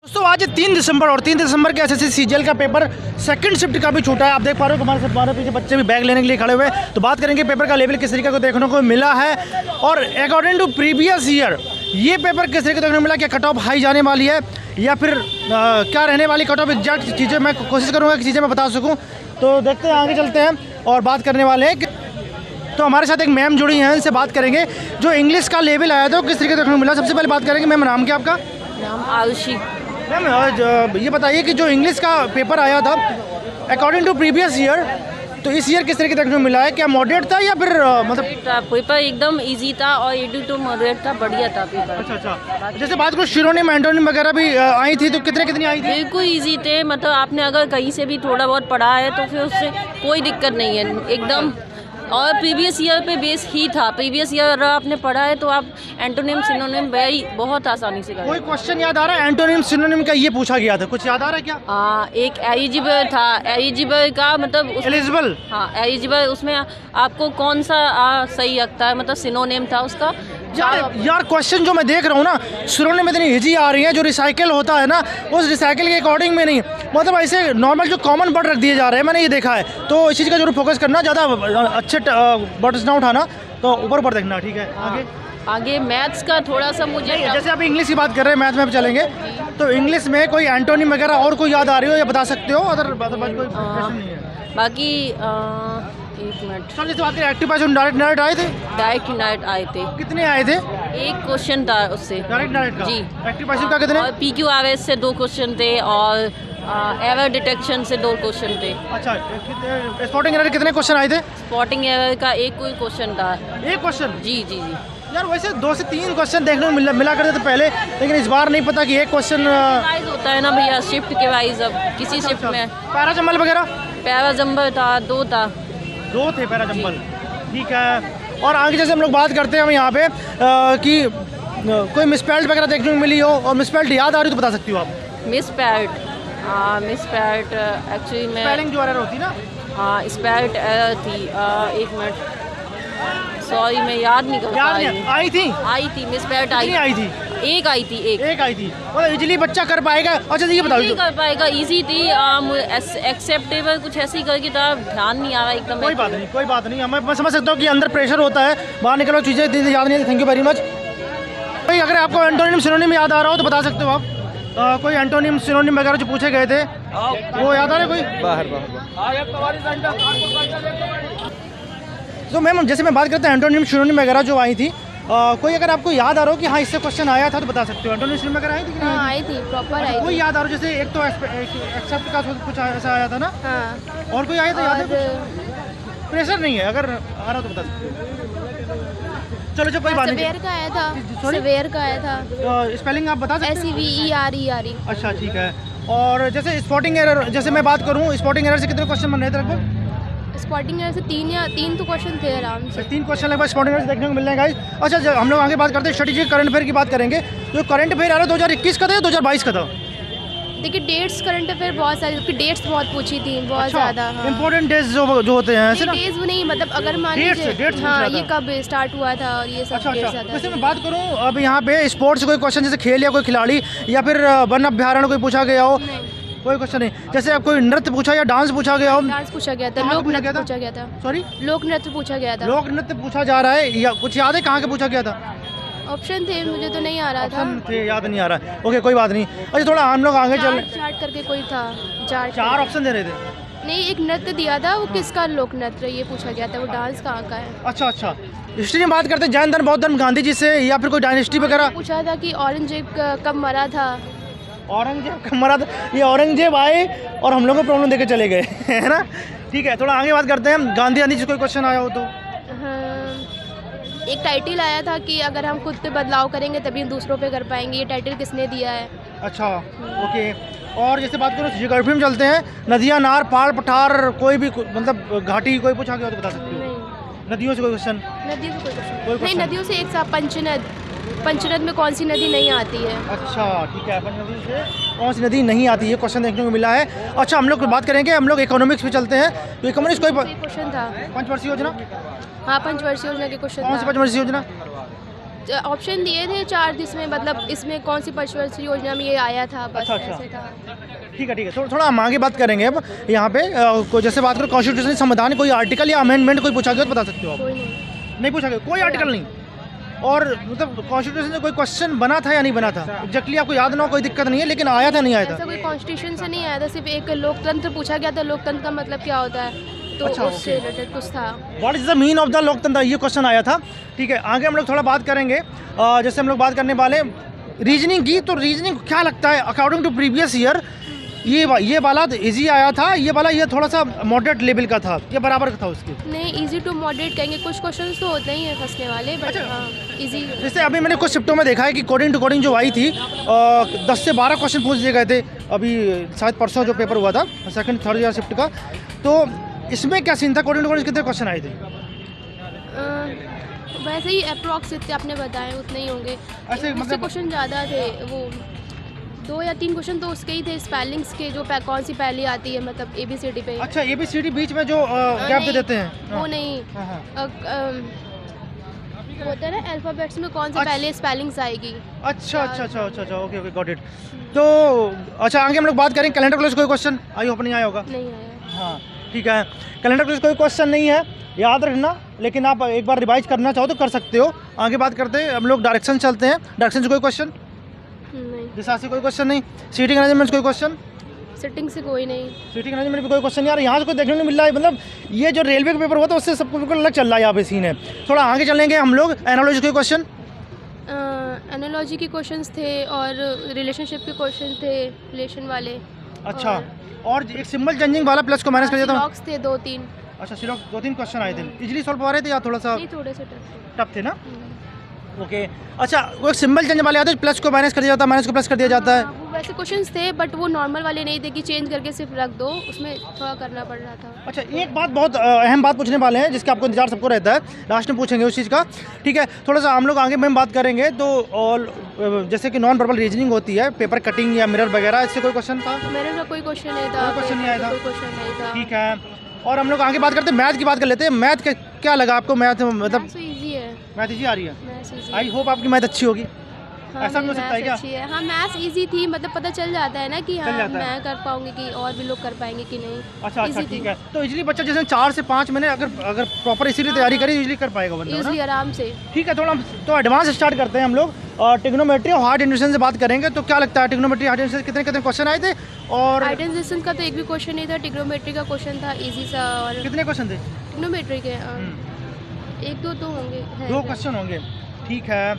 दोस्तों आज 3 दिसंबर और 3 दिसंबर के एसएससी सीजीएल का पेपर सेकंड शिफ्ट का भी छूटा है। आप देख पा रहे हो हमारे पीछे बच्चे भी बैग लेने के लिए खड़े हुए हैं। तो बात करेंगे पेपर का लेवल किस तरीके को देखने को मिला है और अकॉर्डिंग टू प्रीवियस ईयर ये पेपर किस तरीके को देखने को मिला। क्या कट ऑफ हाई जाने वाली है या फिर क्या रहने वाली कट ऑफ एग्जैक्ट चीज़ें मैं कोशिश करूँगा कि चीज़ें मैं बता सकूँ। तो देखते हैं, आगे चलते हैं और बात करने वाले हैं। तो हमारे साथ एक मैम जुड़ी हैं, इनसे बात करेंगे जो इंग्लिश का लेवल आया था किस तरीके देखने को मिला। सबसे पहले बात करेंगे मैम, नाम क्या आपका? नाम आयुषी। मैम ये बताइए कि जो इंग्लिश का पेपर आया था अकॉर्डिंग टू प्रीवियस ईयर, तो इस ईयर किस तरीके देखने को मिला है? क्या मॉडरेट था या फिर मतलब पेपर एकदम इजी था और एडिट मॉडरेट था, बढ़िया था पेपर। अच्छा। जैसे बात करो शिरोनिम एंटोनिम वगैरह भी आई थी, तो कितनी आई थी? बिल्कुल इजी थे, मतलब आपने अगर कहीं से भी थोड़ा बहुत पढ़ा है तो फिर उससे कोई दिक्कत नहीं है एकदम। और प्रीवियस ईयर पे बेस ही था। प्रीवियस ईयर अगर आपने पढ़ा है तो आप एंटोनिम सिनोनिम बहुत आसानी से कर। कोई क्वेश्चन याद आ रहा है एंटोनिम सिनोनिम का? ये पूछा गया था, कुछ याद आ रहा है क्या? एक एलिजिबल था, एलिजिबल का मतलब एलिजिबल, हाँ एलिजिबल, उसमें आपको कौन सा सही लगता है, मतलब सिनोनिम था उसका। यार क्वेश्चन जो मैं देख रहा हूँ ना, सिनोनिम इतनी इजी आ रही है, जो रिसाइकिल होता है ना उस रिसाइकिल के अकॉर्डिंग में नहीं, मतलब ऐसे नॉर्मल जो कॉमन वर्ड रख दिए जा रहे हैं, मैंने ये देखा है। तो इस चीज़ का जरूर फोकस करना, ज़्यादा अच्छे वर्ड्स ना उठाना, तो ऊपर देखना, ठीक है? आगे मैथ्स का थोड़ा सा मुझे, जैसे अभी इंग्लिश की बात कर रहे हैं, मैथ में चलेंगे, तो इंग्लिश में कोई एंटोनिम वगैरह और कोई याद आ रही हो या बता सकते हो? अदर कोई प्रश्न नहीं है बाकी। एक मिनट, सर जैसे बात करें एक्टिव पैसिव डायरेक्ट आए थे? डायरेक्ट आए थे। कितने आए थे? एक क्वेश्चन था उससे डायरेक्ट का जी। एक्टिव पैसिव का कितने? और PQRS से 2 क्वेश्चन थे और एरर डिटेक्शन से 2 क्वेश्चन थे। अच्छा, स्पॉटिंग एरर कितने क्वेश्चन आए थे? स्पॉटिंग एरर का एक कोई क्वेश्चन था। एक क्वेश्चन? जी। यार वैसे 2 से 3 क्वेश्चन देखने को मिला करते थे पहले, लेकिन इस बार नहीं पता कि एक क्वेश्चन वाइज होता है ना भैया, शिफ्ट के वाइज। अब किसी शिफ्ट में पैराजम्बल वगैरह? पैराजम्बल था, 2 थे पैराजम्बल, ठीक है। और आगे जैसे हम लोग बात करते हैं हम यहाँ पे कि कोई मिसपेल्ट वगैरह देखने को मिली हो और मिसपेल्ट याद आ रही तो बता सकती हो आप? मिसपेल्ट एक्चुअली मैं स्पेलिंग जो एरर होती ना? हाँ स्पेल्ट एरर थी। एक मिनट, सॉरी मैं याद नहीं कर पा रही हूँ। आई थी मिसपेल्ट आई थी। एक आई थी और इजीली बच्चा कर पाएगा। अच्छा ये बताओ, कर पाएगा, इजी थी, एक्सेप्टेबल कुछ ऐसी करके था, ध्यान नहीं आ रहा एकदम। कोई बात नहीं, मैं समझ सकता हूँ कि अंदर प्रेशर होता है, बाहर निकलो चीज़ें याद नहीं है। थैंक यू वेरी मच भाई। अगर आपको एंटोनिम सिनोनिम याद आ रहा हो तो बता सकते हो आप? कोई एंटोनिम सिनोनिम वगैरह जो पूछे गए थे वो याद आ रहे कोई? बाहर। तो मैम जैसे मैं बात करता हूँ एंटोनिम सिनोनिम वगैरह जो आई थी, कोई अगर आपको याद आ रहा हो कि हाँ इससे क्वेश्चन आया था तो बता सकते हो? एंटोनिम सिनोनिम वगैरह आई थी? हाँ आई थी, प्रॉपर आई थी। कोई याद आ रहा हो? जैसे एक तो एक्सेप्ट का कुछ ऐसा आया था ना? हाँ। और कोई आया था याद है? प्रेशर नहीं है, अगर आ रहा तो बता सकते हो। चलो कोई बात नहीं। सवेयर का आया था, सवेयर का आया था। स्पेलिंग आप बता सकते हो? SEVERE। अच्छा ठीक है। और जैसे स्पॉटिंग एरर, जैसे मैं बात करूँ स्पॉटिंग एरर से कितने क्वेश्चन बन रहे थे लगभग? स्पॉटिंग एरर से 3 तो क्वेश्चन थे आराम से। 3 क्वेश्चन लगभग स्पॉटिंग एरर से देखने को मिल रहे हैं गाइस। अच्छा हम लोग आगे बात करते हैं स्ट्रेटेजिक करंट अफेयर की बात करेंगे। तो करंट अफेयर आ रहा 2021 का था या 2022 का था? देखिए डेट्स करंट अफेयर बहुत सारी, डेट्स बहुत पूछी थी, बहुत ज़्यादा। इंपॉर्टेंट डेट्स जो होते हैं ऐसे ना? डेट्स वो नहीं, मतलब अगर मान लीजिए हाँ ये कब स्टार्ट हुआ था और ये सब। अच्छा। वैसे मैं बात करूँ अब यहाँ पे स्पोर्ट्स से कोई क्वेश्चन जैसे खेल या कोई खिलाड़ी या फिर वन अभ्यारण्य कोई पूछा गया हो? कोई क्वेश्चन नहीं। जैसे अब कोई नृत्य पूछा या डांस पूछा गया हो? डांस पूछा गया था, लोक नृत्य पूछा गया था। सॉरी, लोक नृत्य पूछा गया था। लोक नृत्य पूछा जा रहा है या कुछ याद है कहाँ के पूछा गया था? ऑप्शन थे, मुझे तो नहीं आ रहा था। थे, याद नहीं आ रहा। ओके कोई बात नहीं। अच्छा थोड़ा हम लोग आगे चल। चार्ट करके कोई था, 4 ऑप्शन दे रहे थे? नहीं, एक नृत्य दिया था, वो किसका लोक नृत्य ये पूछा गया था, वो डांस कहाँ का है। अच्छा। हिस्ट्री में बात करते हैं, जैन धर्म बौद्ध धर्म गांधी जी से या फिर कोई डायनेस्टी वगैरह पूछा था कि औरंगजेब कब मरा था। औरंगजेब कब मरा था? ये औरंगजेब आए और हम लोग को प्रॉब्लम देके चले गए है ना? ठीक है, थोड़ा आगे बात करते हैं गांधी जी कोई क्वेश्चन आया हो तो? एक टाइटल आया था कि अगर हम खुद पे बदलाव करेंगे तभी हम दूसरों पे कर पाएंगे, ये टाइटल किसने दिया है? अच्छा ओके। और जैसे बात करो जियोग्राफी में चलते हैं, नदियाँ, नार, पहाड़, पठार, कोई भी मतलब घाटी कोई पूछा गया तो बता सकते हो? नदियों से कोई क्वेश्चन? नदियों से कोई क्वेश्चन नहीं। नदियों से एक साथ पंचनद में कौन सी नदी नहीं आती है? अच्छा ठीक है, पंचनदी से कौन सी नदी नहीं आती है क्वेश्चन देखने को मिला है। अच्छा हम लोग बात करेंगे, हम लोग इकोनॉमिक्स पे चलते हैं। तो इकोनॉमिक्स कोई क्वेश्चन था, पंचवर्षीय योजना? हाँ पंचवर्षीय योजना के क्वेश्चन। कौन सी पंचवर्षीय योजना? ऑप्शन दिए थे 4 जिसमें मतलब इसमें कौन सी पंचवर्षीय योजना में ये आया था, बस अच्छा, अच्छा। ऐसे था। ठीक है ठीक है, थोड़ा हम आगे बात करेंगे अब यहाँ पे कोई जैसे बात करो कॉन्स्टिट्यूशन संविधान कोई आर्टिकल या अमेंडमेंट कोई पूछा गया तो बता सकते हो आप? कोई नहीं। नहीं पूछा गया, कोई आर्टिकल नहीं। और मतलब कॉन्स्टिट्यूशन से कोई क्वेश्चन बना था या नहीं बना था एग्जैक्टली आपको याद ना हो, कोई दिक्कत नहीं है, लेकिन आया था नहीं आया ऐसा था? कोई कॉन्स्टिट्यूशन से नहीं आया था, सिर्फ एक लोकतंत्र पूछा गया था, लोकतंत्र का मतलब क्या होता है, तो अच्छा, उससे ओके। रिलेटेड कुछ था। What is the mean of the लोकतंत्र, ये क्वेश्चन आया था। ठीक है, आगे हम लोग थोड़ा बात करेंगे। जैसे हम लोग बात करने वाले रीजनिंग की, तो रीजनिंग क्या लगता है अकॉर्डिंग टू प्रीवियस ईयर ये वाला इजी आया था, ये वाला ये थोड़ा सा मॉडरेट लेवल का था, ये बराबर का था उसके? नहीं, इजी टू मॉडरेट कहेंगे, कुछ क्वेश्चंस तो होते ही हैं फंसने वाले, बट हाँ इजी। जैसे अभी मैंने कुछ शिफ्टों में देखा है कि कोडिंग टू कोडिंग जो आई थी 10 से 12 क्वेश्चन पूछ दिए गए थे अभी, शायद परसों जो पेपर हुआ था सेकंड थर्ड ईयर शिफ्ट का, तो इसमें क्या सीन था? कोडिंग टू कोडिंग कितने क्वेश्चन आए थे? वैसे ही अप्रॉक्स जितने आपने बताए उतने ही होंगे, ऐसे उससे मतलब क्वेश्चन ज़्यादा थे, वो 2 या 3 क्वेश्चन तो उसके ही थे स्पेलिंग्स के, जो कौन सी पहली आती है मतलब ABCD पे। अच्छा, ABCD बीच में जो गैप दे नहीं, देते हैं वो नहीं, हाँ, हाँ। होता है ना अल्फ़ाबेट्स में कौन सी अच्छा। पहले स्पेलिंग्स आएगी। अच्छा अच्छा अच्छा अच्छा अच्छा, ओके ओके, गॉट इट। तो अच्छा, आगे हम लोग बात करें कैलेंडर क्लोज, कोई क्वेश्चन आई होप नहीं आया होगा? नहीं आया। हाँ ठीक है, कैलेंडर क्लोज कोई क्वेश्चन नहीं है, याद रखना, लेकिन आप एक बार रिवाइज करना चाहो तो कर सकते हो। आगे बात करते हैं हम लोग, डायरेक्शन चलते हैं। डायरेक्शन से कोई क्वेश्चन? नहीं, दिशा से कोई क्वेश्चन नहीं। सीटिंग अरेंजमेंट कोई क्वेश्चन? सिटिंग से कोई नहीं। सीटिंग अरेंजमेंट भी कोई क्वेश्चन यार यहाँ से कोई देखने को नहीं मिल रहा है, मतलब ये जो रेलवे का पेपर हुआ था उससे सबको बिल्कुल अलग चल रहा है यहाँ पे सीन है। थोड़ा आगे चलेंगे हम लोग, एनालॉजी कोई क्वेश्चन? एनालॉजी के क्वेश्चंस थे और रिलेशनशिप के क्वेश्चन थे, रिलेशन वाले। अच्छा, और एक सिंबल चेंजिंग वाला प्लस को माइनस कर दिया था। लॉक्स थे 2-3। अच्छा, सिर्फ 2-3 क्वेश्चन आए थे, इजीली सॉल्व हो रहे थे या थोड़ा सा नहीं, थोड़े से टफ थे। टफ थे ना? ओके। अच्छा, वो एक सिंबल चेंज वाले आते हैं, प्लस को माइनस कर दिया जाता है, माइनस को प्लस कर दिया जाता है। हाँ, वो वैसे क्वेश्चंस थे, बट वो नॉर्मल वाले नहीं थे कि चेंज करके सिर्फ रख दो, उसमें थोड़ा करना पड़ रहा था। अच्छा, एक बात बहुत अहम बात पूछने वाले हैं जिसका आपको इंतजार सबको रहता है, लास्ट में पूछेंगे उस चीज़ का। ठीक है, थोड़ा सा हम लोग आगे में बात करेंगे। तो और जैसे कि नॉन वर्बल रीजनिंग होती है, पेपर कटिंग या मिरर वगैरह, इससे कोई क्वेश्चन था? मेरे का कोई क्वेश्चन नहीं था। कोई क्वेश्चन नहीं आया था? कोई क्वेश्चन नहीं था। ठीक है, और हम लोग आगे बात करते हैं, मैथ की बात कर लेते हैं। मैथ क्या लगा आपको? मैथ मतलब मैथ्स इजी है। मैथ इजी आ रही है? Maths easy. आई होप आपकी मैथ अच्छी होगी। हाँ, ऐसा भी हो सकता है क्या? अच्छी है। हाँ, मैथ्स इजी थी, मतलब पता चल जाता है ना कि चल हाँ जाता है। मैं कर पाऊंगी कि और भी लोग कर पाएंगे कि नहीं। अच्छा अच्छा, Easy ठीक थी। है। तो इजली बच्चा जैसे 4 से 5 महीने अगर प्रॉपर इसीलिए तैयारी करे इजली कर पाएगा बंदा, है इजली ना? आराम से। ठीक है, थोड़ा तो एडवांस स्टार्ट करते हैं हम लोग, और ट्रिग्नोमेट्री और हार्ड इंडक्शन से बात करेंगे। तो क्या लगता है ट्रिग्नोमेट्री हार्ड इंडक्शन कितने कितने क्वेश्चन आए थे? और आइडेंटिफिकेशन का तो एक भी क्वेश्चन नहीं था, ट्रिग्नोमेट्री का क्वेश्चन था इजी सा, और कितने क्वेश्चन थे? ट्रिग्नोमेट्री के 1-2 तो होंगे, है। 2 क्वेश्चन होंगे, ठीक है।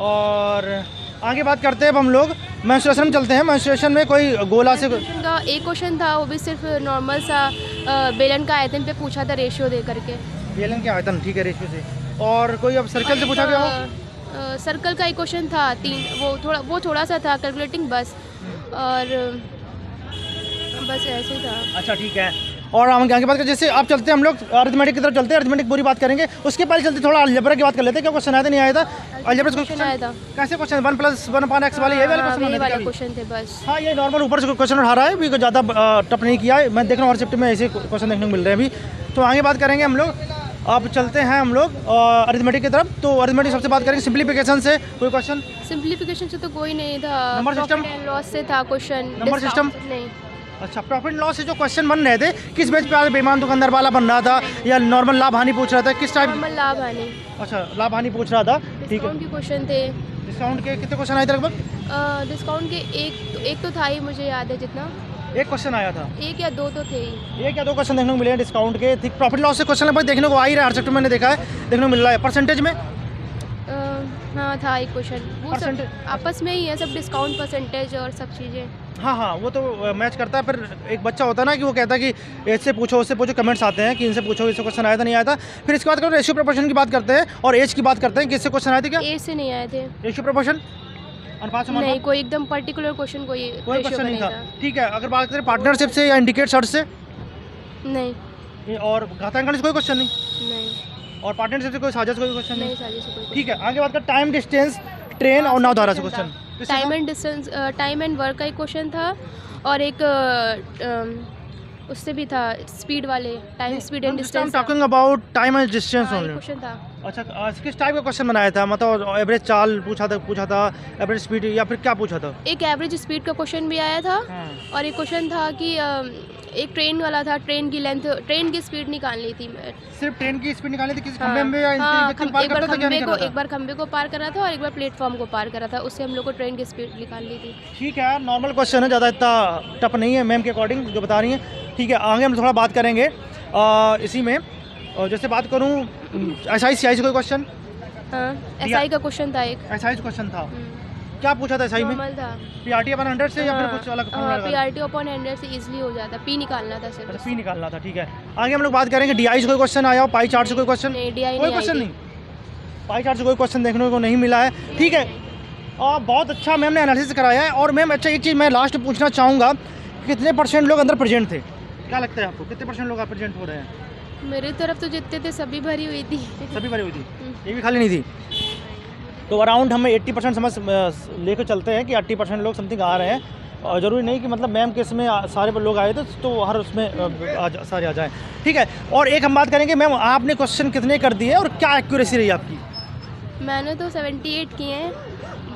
और आगे बात करते हैं अब हम लोग, मेंस्ट्रुएशन में चलते हैं। मेंस्ट्रुएशन में कोई गोला से Menstruation का एक क्वेश्चन था, वो भी सिर्फ नॉर्मल सा बेलन का आयतन पे पूछा था, रेशियो दे करके। बेलन के आयतन, ठीक है, रेशियो से। और कोई अब सर्कल से पूछा गया हो? सर्कल का एक क्वेश्चन था 3, वो थोड़ा सा था कैलकुलेटिंग बस, और बस ऐसे ही था। अच्छा, ठीक है। और हम आगे बात करें, जैसे आप चलते हैं हम लोग अरिथमेटिक की तरफ चलते हैं, अरिथमेटिक पूरी बात करेंगे। उसके पहले चलते थोड़ा अलजेब्रा की बात कर लेते हैं। क्या क्वेश्चन आया था? नहीं आया था अलजेब्रा क्वेश्चन आया था। कैसे क्वेश्चन? 1 + 1 / x वाले ये वाले हाँ, क्वेश्चन वही वाले आने थे? क्वेश्चन थे बस। हाँ, ये नॉर्मल ऊपर से क्वेश्चन उठा रहा है, भी ज़्यादा टफ नहीं किया है। मैं देख रहा हूँ हर शिफ्ट में ऐसे क्वेश्चन देखने को मिल रहे हैं अभी। तो आगे बात करेंगे हम लोग, अब चलते हैं हम लोग अरिथमेटिक की तरफ। तो अरिथमेटिक सबसे बात करेंगे, सिंप्लीफिकेशन से कोई क्वेश्चन? सिंप्लीफिकेशन से तो कोई नहीं था। Number system? Profit and loss से था क्वेश्चन। Number system? नहीं। अच्छा, प्रॉफिट लॉस से जो क्वेश्चन बन रहे थे, किस बेच पे आज बेईमान दुकानदार वाला बन रहा था, या नॉर्मल लाभ हानि पूछ रहा था, किस टाइप? नॉर्मल लाभ हानि। अच्छा, लाभ हानि पूछ रहा था, ठीक है। डिस्काउंट के क्वेश्चन थे। डिस्काउंट के कितने क्वेश्चन आए थे लगभग? डिस्काउंट के एक तो था ही, मुझे याद है जितना। एक क्वेश्चन आया था। 1 या 2 तो थे ही। 1 या 2 क्वेश्चन देखने को मिले हैं डिस्काउंट के, ठीक। प्रॉफिट लॉस से क्वेश्चन लगभग देखने को आ ही रहा है, हर सेक्टर में मैंने देखा है, देखने को मिल रहा है। परसेंटेज में? हाँ, था एक क्वेश्चन, वो सब Percentage? आपस में ही है सब, डिस्काउंट परसेंटेज और सब चीज़ें। हाँ हाँ, वो तो मैच करता है। फिर एक बच्चा होता है ना कि वो कहता है कि इससे पूछो उससे पूछो, कमेंट्स आते हैं कि इनसे पूछो, इससे क्वेश्चन आया था नहीं आया था। फिर इसके बाद रेशियो प्रोपोर्शन की बात करते हैं और एज की बात करते हैं, किससे क्वेश्चन आए थे? क्या एज से नहीं आए थे। Ratio proportion? नहीं, कोई एकदम पर्टिकुलर क्वेश्चन कोई क्वेश्चन नहीं था, ठीक है। अगर बात करें पार्टनरशिप से या इंडिकेट शर्ट से? नहीं। और घातांकन से कोई क्वेश्चन नहीं? नहीं। और पार्टनरशिप से कोई साझा से कोई क्वेश्चन नहीं, नहीं? साझे से कोई। ठीक है, आगे बात कर टाइम, डिस्टेंस, ट्रेन और नौधारा से question. Time and distance, time and work का एक क्वेश्चन था, और एक उससे भी था स्पीड वाले, time, speed and distance talking about time and distance only question था। अच्छा, किस टाइप का क्वेश्चन बनाया था? मतलब एवरेज चाल पूछा था, एवरेज स्पीड, या फिर क्या पूछा था? एक एवरेज स्पीड का क्वेश्चन भी आया था और एक क्वेश्चन था कि एक ट्रेन वाला था, ट्रेन की लेंथ, ट्रेन की स्पीड निकालनी थी। सिर्फ ट्रेन की स्पीड निकालनी थी, किसी हाँ, खंबे में या हाँ, व्यक्ति पार करता था, क्या नहीं करता था? एक बार खंबे को पार करा था और एक बार प्लेटफॉर्म को पार करा था, उससे हम लोग को ट्रेन की स्पीड निकालनी थी। ठीक है, नॉर्मल क्वेश्चन है, ज़्यादा इतना टफ नहीं है मैम के अकॉर्डिंग जो बता रही हैं। ठीक है, आगे हम थोड़ा बात करेंगे इसी में। और जैसे बात करूँ SI CI से कोई क्वेश्चन? हाँ, SI का क्वेश्चन था एक। SI क्वेश्चन था, क्या पूछा था SI में? नॉर्मल था। PRT अपन 100 से या फिर कुछ अलग? PRT upon 100 से इजीली हो जाता, P निकालना था सिर्फ। P निकालना था। ठीक है, आगे हम लोग बात करेंगे DI से कोई क्वेश्चन आया हो, पाई चार्ट से कोई क्वेश्चन? नहीं, DI कोई क्वेश्चन नहीं, पाई चार्ट से कोई क्वेश्चन देखने को नहीं मिला है। ठीक है, बहुत अच्छा मैम ने एनालिसिस कराया है। और मैम अच्छा, एक चीज़ मैं लास्ट पूछना चाहूँगा, कितने % लोग अंदर प्रेजेंट थे? क्या लगता है आपको, कितने % लोग प्रेजेंट हो रहे हैं? मेरी तरफ तो जितने थे सभी भरी हुई थी। सभी भरी हुई थी, ये भी खाली नहीं थी। तो अराउंड हम 80% समझ लेकर चलते हैं कि 80% लोग समथिंग आ रहे हैं। और ज़रूरी नहीं कि मतलब मैम के इसमें सारे लोग आए तो हर उसमें सारे आ जाएँ। ठीक है, और एक हम बात करेंगे मैम, आपने क्वेश्चन कितने कर दिए और क्या एक्यूरेसी रही आपकी? मैंने तो 78 किए हैं,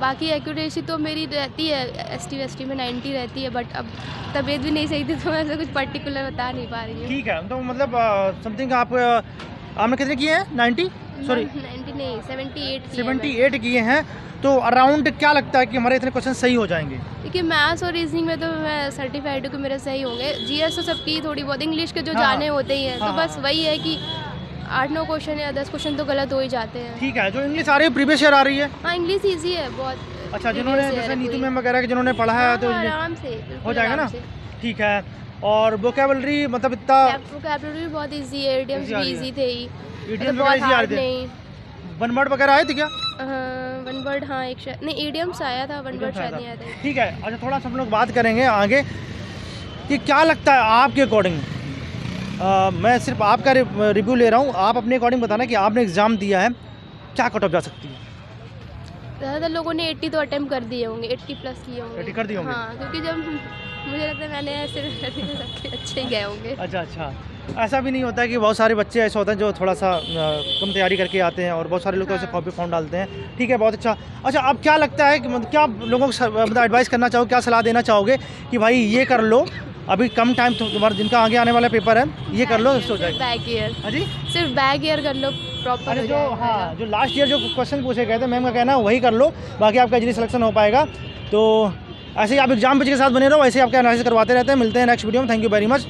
बाकी एक्यूरेसी तो मेरी रहती है ST में 90 रहती है, बट अब तबीयत भी नहीं सही थी तो मैं ऐसा कुछ पर्टिकुलर बता नहीं पा रही हूँ। ठीक है, तो मतलब समथिंग आपने कितने किए हैं? 90 सॉरी 90 नहीं, 78 किए हैं 78 किए हैं। तो अराउंड क्या लगता है कि हमारे इतने क्वेश्चन सही हो जाएंगे? देखिए, मैथ्स और रीजनिंग में तो मैं सर्टिफाइड हूँ कि मेरे सही होंगे। GS तो सबकी थोड़ी बहुत, इंग्लिश के जो हाँ, जाने होते ही हैं, हाँ, तो बस वही है कि 8-9 क्वेश्चन या 10 क्वेश्चन तो गलत हो ही जाते हैं। ठीक है, जो इंग्लिश आ रही है प्रीवियस ईयर आ रही है? हाँ, इंग्लिश ईजी है बहुत। अच्छा, जिन्होंने जैसे नीतू मैम वगैरह के जिन्होंने पढ़ा है तो आराम से हो जाएगा ना? ठीक है, और वोकेबलरी मतलब इतना वोकैबुलरी बहुत इजी है, इडियम्स भी इजी थे ही, इडियम बहुत वगैरह हार्ड इजी आ नहीं। वन वर्ड वगैरह आए थे क्या? वन वर्ड, हाँ, एक नहीं, इडियम्स आया था, वन वर्ड शायद नहीं आया था। ठीक है, अच्छा थोड़ा सा हम लोग बात करेंगे आगे कि क्या लगता है आपके अकॉर्डिंग, मैं सिर्फ आपका रिव्यू ले रहा हूँ, आप अपने अकॉर्डिंग बताना कि आपने एग्ज़ाम दिया है, क्या कट ऑफ जा सकती है? ज़्यादातर लोगों ने 80 तो अटेम्प्ट कर दिए होंगे, 80 प्लस किए होंगे। 80 कर दिए होंगे? हाँ, क्योंकि जब मुझे लगता है मैंने ऐसे सबके अच्छे ही गए होंगे। अच्छा, ऐसा भी नहीं होता कि बहुत सारे बच्चे ऐसे होते हैं जो थोड़ा सा कम तैयारी करके आते हैं, और बहुत सारे लोग तो ऐसे कॉपी फॉर्म डालते हैं। ठीक है, बहुत अच्छा। अच्छा, अब क्या लगता है कि मतलब क्या लोगों को मतलब एडवाइस करना चाहोगे, क्या सलाह देना चाहोगे कि भाई ये कर लो, अभी कम टाइम तो तुम्हारा जिनका आगे आने वाला पेपर है, ये कर लो, हो जाएगा? बैक ईयर, हाँ जी, सिर्फ बैक ईयर कर लो, प्रॉपर। अरे जो लास्ट ईयर जो क्वेश्चन पूछे गए थे मैम का कहना है वही कर लो, बाकी आपका इजीली सिलेक्शन हो पाएगा। तो ऐसे ही आप एग्जाम पेज के साथ बने रहो, ऐसे ही आपका एनालिसिस करवाते रहते हैं। मिलते हैं नेक्स्ट वीडियो में। Thank you very much.